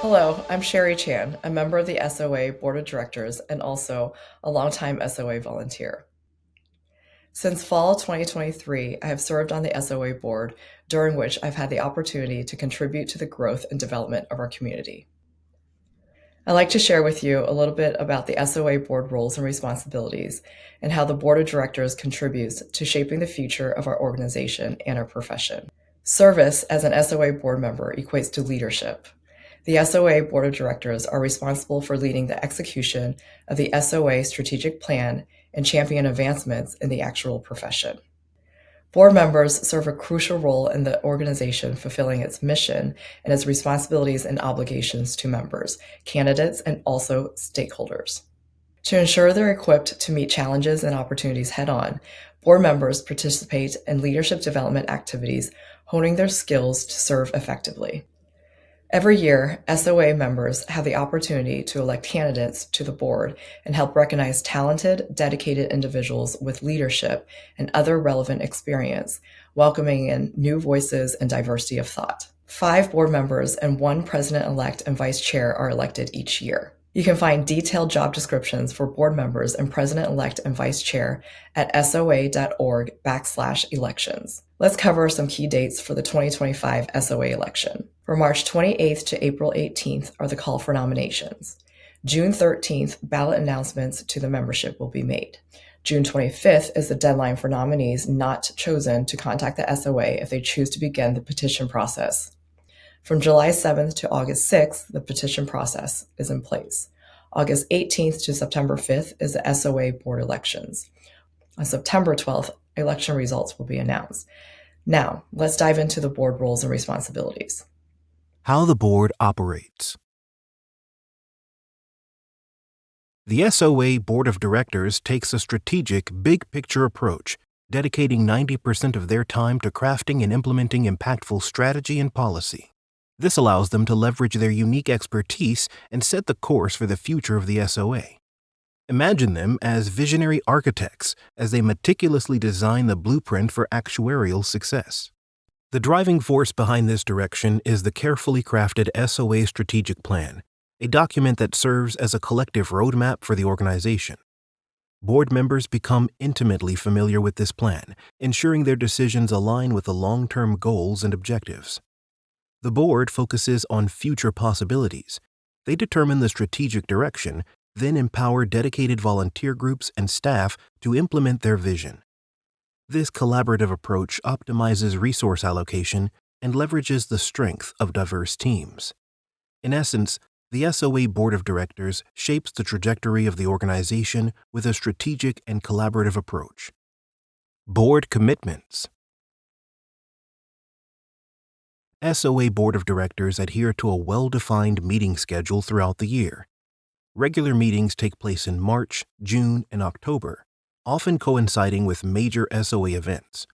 Hello, I'm Sherry Chan, a member of the SOA Board of Directors and also a longtime SOA volunteer. Since fall 2023, I have served on the SOA board, during which I've had the opportunity to contribute to the growth and development of our community. I'd like to share with you a little bit about the SOA board roles and responsibilities and how the Board of Directors contributes to shaping the future of our organization and our profession. Service as an SOA board member equates to leadership. The SOA Board of Directors are responsible for leading the execution of the SOA strategic plan and champion advancements in the actual profession. Board members serve a crucial role in the organization fulfilling its mission and its responsibilities and obligations to members, candidates, and also stakeholders. To ensure they're equipped to meet challenges and opportunities head-on, board members participate in leadership development activities, honing their skills to serve effectively. Every year, SOA members have the opportunity to elect candidates to the board and help recognize talented, dedicated individuals with leadership and other relevant experience, welcoming in new voices and diversity of thought. 5 board members and 1 president-elect and vice chair are elected each year. You can find detailed job descriptions for board members and president-elect and vice chair at soa.org/elections. Let's cover some key dates for the 2025 SOA election. For March 28th to April 18th are the call for nominations. June 13th, ballot announcements to the membership will be made. June 25th is the deadline for nominees not chosen to contact the SOA if they choose to begin the petition process. From July 7th to August 6th, the petition process is in place. August 18th to September 5th is the SOA board elections. On September 12th, election results will be announced. Now, let's dive into the board roles and responsibilities. How the board operates. The SOA Board of Directors takes a strategic, big-picture approach, dedicating 90% of their time to crafting and implementing impactful strategy and policy. This allows them to leverage their unique expertise and set the course for the future of the SOA. Imagine them as visionary architects as they meticulously design the blueprint for actuarial success. The driving force behind this direction is the carefully crafted SOA strategic plan, a document that serves as a collective roadmap for the organization. Board members become intimately familiar with this plan, ensuring their decisions align with the long-term goals and objectives. The board focuses on future possibilities. They determine the strategic direction, then empower dedicated volunteer groups and staff to implement their vision. This collaborative approach optimizes resource allocation and leverages the strength of diverse teams. In essence, the SOA Board of Directors shapes the trajectory of the organization with a strategic and collaborative approach. Board commitments. SOA Board of Directors adhere to a well-defined meeting schedule throughout the year. Regular meetings take place in March, June, and October, often coinciding with major SOA events.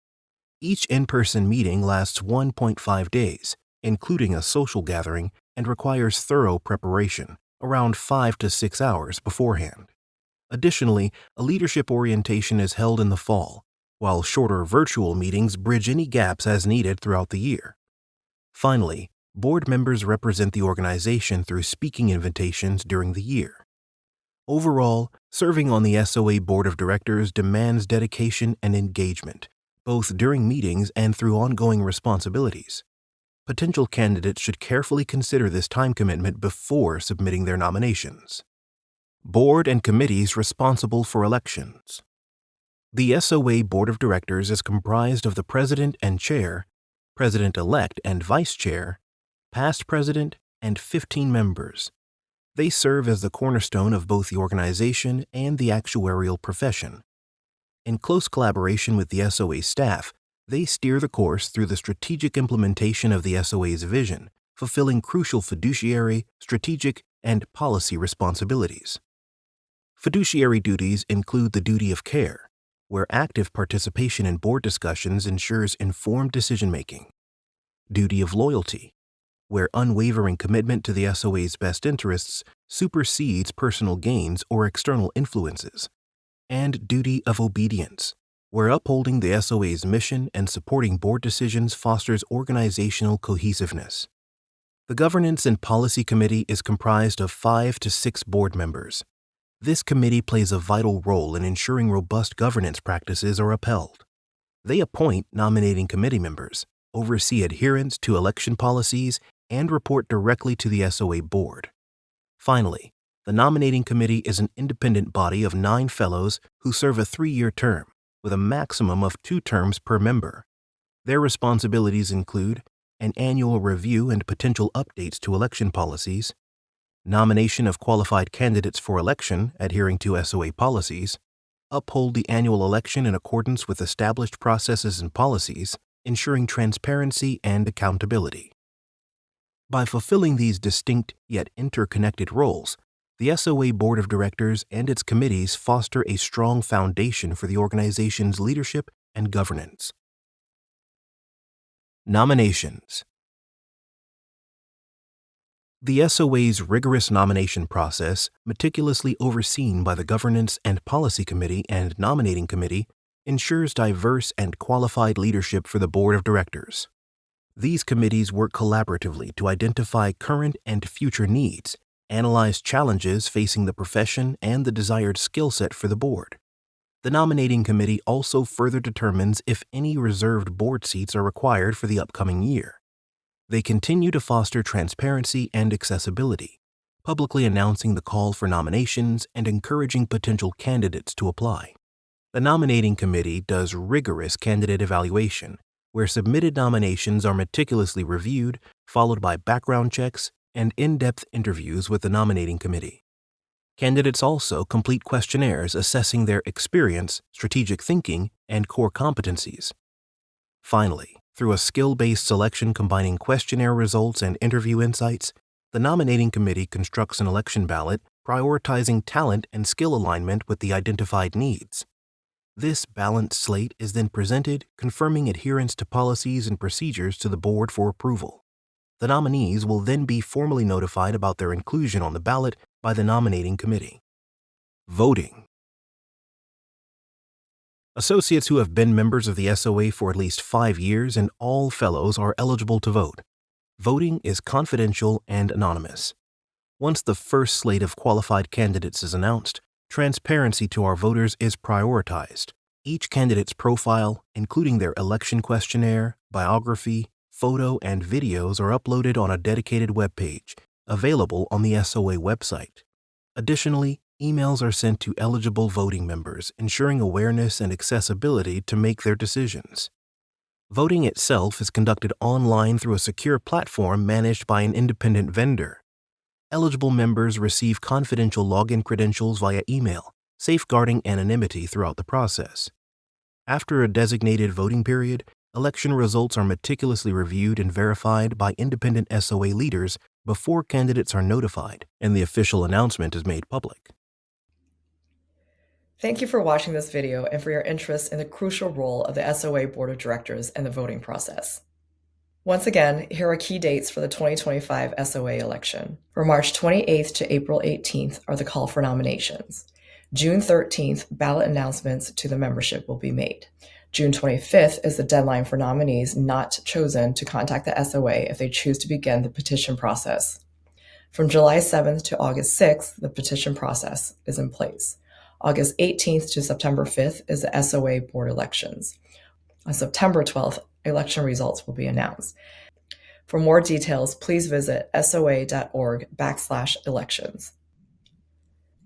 Each in-person meeting lasts 1.5 days, including a social gathering, and requires thorough preparation, around 5 to 6 hours beforehand. Additionally, a leadership orientation is held in the fall, while shorter virtual meetings bridge any gaps as needed throughout the year. Finally, board members represent the organization through speaking invitations during the year. Overall, serving on the SOA Board of Directors demands dedication and engagement, both during meetings and through ongoing responsibilities. Potential candidates should carefully consider this time commitment before submitting their nominations. Board and committees responsible for elections. The SOA Board of Directors is comprised of the President and Chair, President-elect and Vice Chair, Past President, and 15 members. They serve as the cornerstone of both the organization and the actuarial profession. In close collaboration with the SOA staff, they steer the course through the strategic implementation of the SOA's vision, fulfilling crucial fiduciary, strategic, and policy responsibilities. Fiduciary duties include the duty of care, where active participation in board discussions ensures informed decision-making. Duty of loyalty, where unwavering commitment to the SOA's best interests supersedes personal gains or external influences. And duty of obedience, where upholding the SOA's mission and supporting board decisions fosters organizational cohesiveness. The Governance and Policy Committee is comprised of 5 to 6 board members. This committee plays a vital role in ensuring robust governance practices are upheld. They appoint nominating committee members, oversee adherence to election policies, and report directly to the SOA board. Finally, the nominating committee is an independent body of 9 fellows who serve a 3-year term, with a maximum of 2 terms per member. Their responsibilities include an annual review and potential updates to election policies, nomination of qualified candidates for election adhering to SOA policies, uphold the annual election in accordance with established processes and policies, ensuring transparency and accountability. By fulfilling these distinct yet interconnected roles, the SOA Board of Directors and its committees foster a strong foundation for the organization's leadership and governance. Nominations. The SOA's rigorous nomination process, meticulously overseen by the Governance and Policy Committee and Nominating Committee, ensures diverse and qualified leadership for the Board of Directors. These committees work collaboratively to identify current and future needs, analyze challenges facing the profession and the desired skill set for the board. The Nominating Committee also further determines if any reserved board seats are required for the upcoming year. They continue to foster transparency and accessibility, publicly announcing the call for nominations and encouraging potential candidates to apply. The Nominating Committee does rigorous candidate evaluation, where submitted nominations are meticulously reviewed, followed by background checks and in-depth interviews with the Nominating Committee. Candidates also complete questionnaires assessing their experience, strategic thinking, and core competencies. Finally, through a skill-based selection combining questionnaire results and interview insights, the Nominating Committee constructs an election ballot prioritizing talent and skill alignment with the identified needs. This balanced slate is then presented, confirming adherence to policies and procedures to the board for approval. The nominees will then be formally notified about their inclusion on the ballot by the Nominating Committee. Voting. Associates who have been members of the SOA for at least 5 years and all fellows are eligible to vote. Voting is confidential and anonymous. Once the first slate of qualified candidates is announced, transparency to our voters is prioritized. Each candidate's profile, including their election questionnaire, biography, photo, and videos, are uploaded on a dedicated webpage, available on the SOA website. Additionally, emails are sent to eligible voting members, ensuring awareness and accessibility to make their decisions. Voting itself is conducted online through a secure platform managed by an independent vendor. Eligible members receive confidential login credentials via email, safeguarding anonymity throughout the process. After a designated voting period, election results are meticulously reviewed and verified by independent SOA leaders before candidates are notified and the official announcement is made public. Thank you for watching this video and for your interest in the crucial role of the SOA Board of Directors and the voting process. Once again, here are key dates for the 2025 SOA election. For March 28th to April 18th are the call for nominations. June 13th, ballot announcements to the membership will be made. June 25th is the deadline for nominees not chosen to contact the SOA if they choose to begin the petition process. From July 7th to August 6th, the petition process is in place. August 18th to September 5th is the SOA board elections. On September 12th, election results will be announced. For more details, please visit soa.org/elections.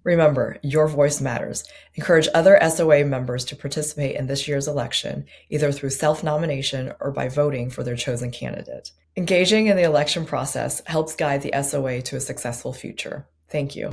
Remember, your voice matters. Encourage other SOA members to participate in this year's election, either through self-nomination or by voting for their chosen candidate. Engaging in the election process helps guide the SOA to a successful future. Thank you.